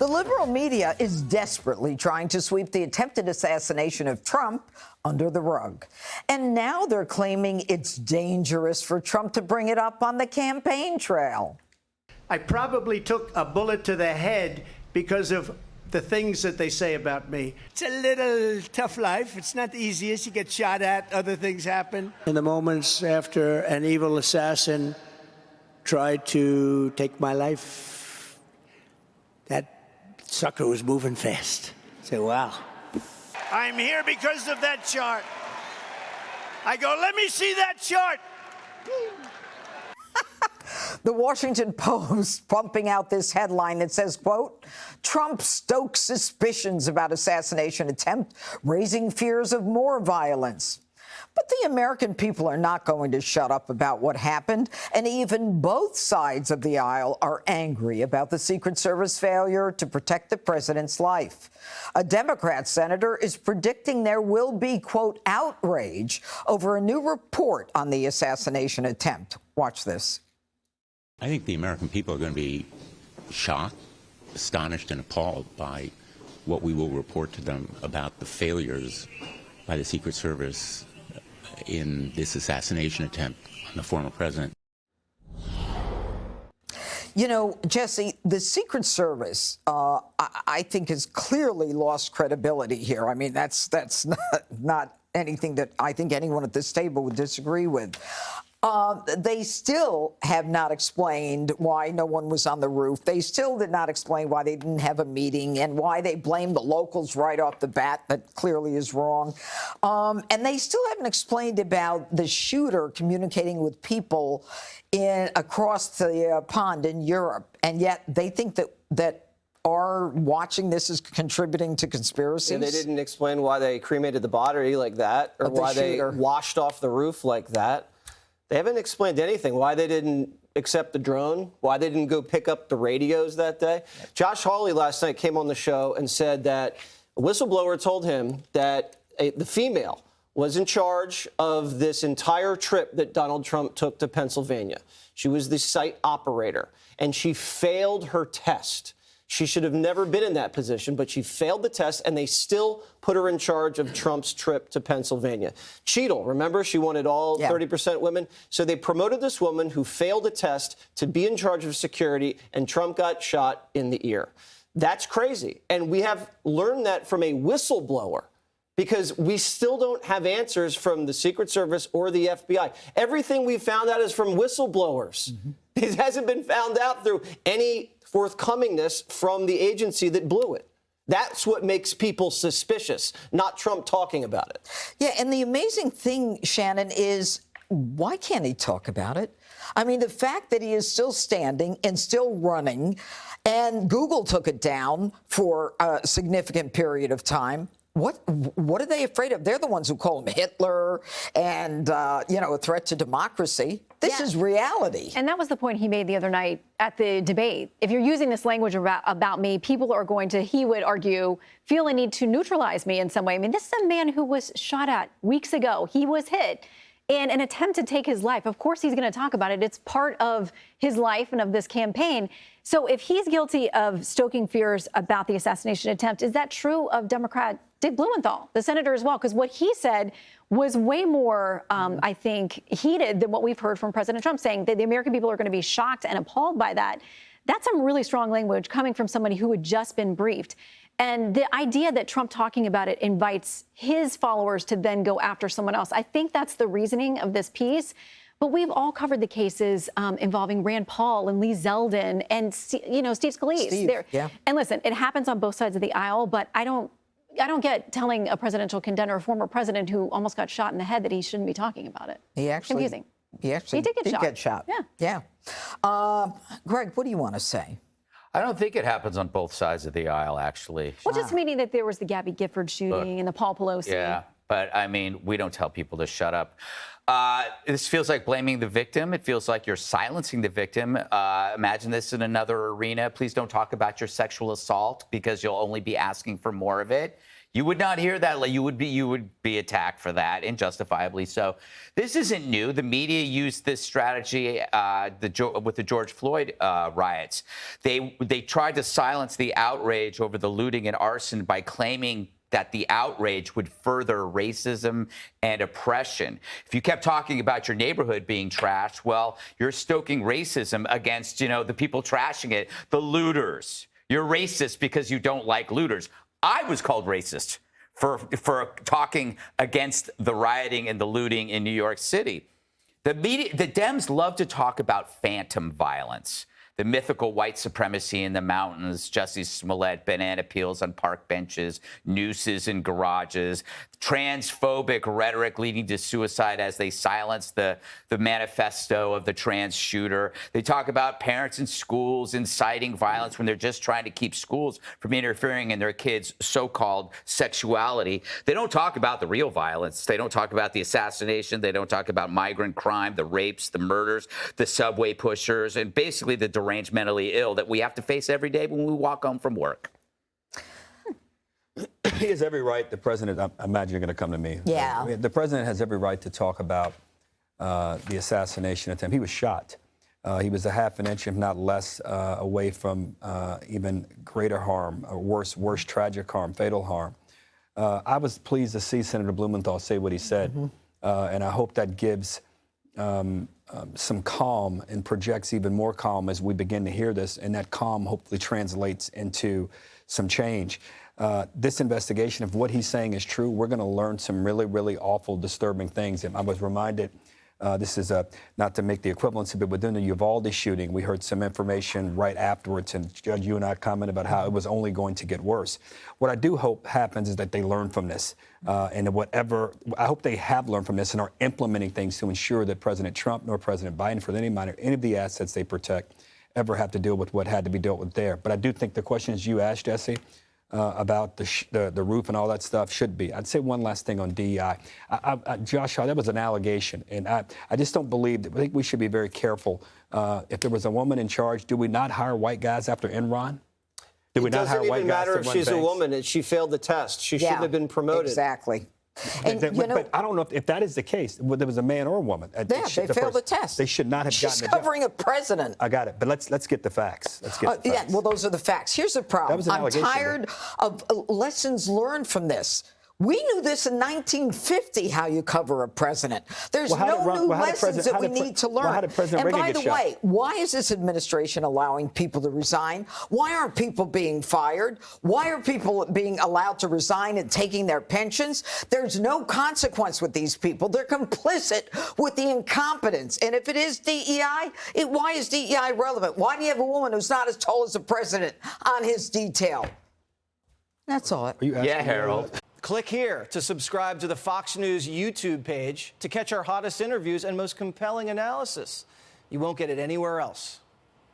The liberal media is desperately trying to sweep the attempted assassination of Trump under the rug. And now they're claiming it's dangerous for Trump to bring it up on the campaign trail. I probably took a bullet to the head because of the things that they say about me. It's a little tough life. It's not the easiest. You get shot at, other things happen. In the moments after an evil assassin tried to take my life, that sucker was moving fast. I said, wow. I'm here because of that chart. I go, let me see that chart. The Washington Post pumping out this headline that says, quote, Trump stokes suspicions about assassination attempt, raising fears of more violence. But the American people are not going to shut up about what happened, and even both sides of the aisle are angry about the Secret Service failure to protect the president's life. A Democrat senator is predicting there will be, quote, outrage over a new report on the assassination attempt. Watch this. I think the American people are going to be shocked, astonished, and appalled by what we will report to them about the failures by the Secret Service in this assassination attempt on the former president. You know, Jesse, the Secret Service, I think, has clearly lost credibility here. I mean, that's not anything that I think anyone at this table would disagree with. They still have not explained why no one was on the roof. They still did not explain why they didn't have a meeting and why they blamed the locals right off the bat. That clearly is wrong. And they still haven't explained about the shooter communicating with people across the pond in Europe. And yet they think that are watching this is contributing to conspiracies. Yeah, they didn't explain why they cremated the body like that, or why they washed off the roof like that. They haven't explained anything, why they didn't accept the drone, why they didn't go pick up the radios that day. Josh Hawley last night came on the show and said that a whistleblower told him that the female was in charge of this entire trip that Donald Trump took to Pennsylvania. She was the site operator, and she failed her test. She should have never been in that position, but she failed the test, and they still put her in charge of Trump's trip to Pennsylvania. Cheadle, remember, she wanted all 30% women. So they promoted this woman who failed a test to be in charge of security, and Trump got shot in the ear. That's crazy. And we have learned that from a whistleblower, because we still don't have answers from the Secret Service or the FBI. Everything we found out is from whistleblowers. Mm-hmm. It hasn't been found out through any forthcomingness from the agency that blew it. That's what makes people suspicious, not Trump talking about it. Yeah, and the amazing thing, Shannon, is why can't he talk about it? I mean, the fact that he is still standing and still running, and Google took it down for a significant period of time. What are they afraid of? They're the ones who call him Hitler and, a threat to democracy. This is reality. And that was the point he made the other night at the debate. If you're using this language about me, people are going to, he would argue, feel a need to neutralize me in some way. I mean, this is a man who was shot at weeks ago. He was hit in an attempt to take his life. Of course, he's going to talk about it. It's part of his life and of this campaign. So if he's guilty of stoking fears about the assassination attempt, is that true of Democrat Dick Blumenthal, the senator as well? Because what he said was way more, I think, heated than what we've heard from President Trump, saying that the American people are going to be shocked and appalled by that. That's some really strong language coming from somebody who had just been briefed. And the idea that Trump talking about it invites his followers to then go after someone else, I think that's the reasoning of this piece. But we've all covered the cases involving Rand Paul and Lee Zeldin and, Steve Scalise. And listen, it happens on both sides of the aisle, but I don't get telling a presidential contender, a former president who almost got shot in the head, that he shouldn't be talking about it. Confusing. He did get shot. Yeah. Greg, what do you want to say? I don't think it happens on both sides of the aisle, actually. Well, just meaning that there was the Gabby Gifford shooting and the Paul Pelosi. Yeah. But, I mean, we don't tell people to shut up. This feels like blaming the victim. It feels like you're silencing the victim. Imagine this in another arena. Please don't talk about your sexual assault because you'll only be asking for more of it. You would not hear that. You would be attacked for that, and justifiably so. This isn't new. The media used this strategy with the George Floyd riots. They tried to silence the outrage over the looting and arson by claiming that the outrage would further racism and oppression. If you kept talking about your neighborhood being trashed, well, you're stoking racism against, the people trashing it, the looters. You're racist because you don't like looters. I was called racist for talking against the rioting and the looting in New York City. The Dems love to talk about phantom violence. The mythical white supremacy in the mountains, Jussie Smollett, banana peels on park benches, nooses in garages, transphobic rhetoric leading to suicide as they silence the manifesto of the trans shooter. They talk about parents in schools inciting violence when they're just trying to keep schools from interfering in their kids' so-called sexuality. They don't talk about the real violence. They don't talk about the assassination. They don't talk about migrant crime, the rapes, the murders, the subway pushers, and basically the deranged mentally ill that we have to face every day when we walk home from work. He has every right, the president, I imagine you're going to come to me. Yeah. The president has every right to talk about the assassination attempt. He was shot. He was a half an inch, if not less, away from even greater harm, or worse tragic harm, fatal harm. I was pleased to see Senator Blumenthal say what he said, and I hope that gives some calm and projects even more calm as we begin to hear this, and that calm hopefully translates into some change. This investigation, if what he's saying is true, we're going to learn some really, really awful, disturbing things. And I was reminded, this is not to make the equivalency, but within the Uvalde shooting, we heard some information right afterwards, and Judge, you and I commented about how it was only going to get worse. What I do hope happens is that they learn from this, and I hope they have learned from this and are implementing things to ensure that President Trump nor President Biden, for any of the assets they protect, ever have to deal with what had to be dealt with there. But I do think the questions you asked, Jesse, about the roof and all that stuff should be. I'd say one last thing on DEI. Josh, that was an allegation, and I just don't believe that. I think we should be very careful. If there was a woman in charge, do we not hire white guys after Enron? Do we not hire white guys to run banks? It doesn't even matter if she's a woman and she failed the test. She shouldn't have been promoted. Exactly. And, but I don't know if that is the case, whether there was a man or a woman. Yeah, they failed the test. They should not have gotten She's covering a president. I got it, but let's get the facts. Yeah, well, those are the facts. Here's the problem. That was an allegation, I'm tired of lessons learned from this. We knew this in 1950, how you cover a president. There's no new lessons that we need to learn. And by the way, why is this administration allowing people to resign? Why aren't people being fired? Why are people being allowed to resign and taking their pensions? There's no consequence with these people. They're complicit with the incompetence. And if it is DEI, why is DEI relevant? Why do you have a woman who's not as tall as the president on his detail? That's all. Yeah, Harold. Click here to subscribe to the Fox News YouTube page to catch our hottest interviews and most compelling analysis. You won't get it anywhere else.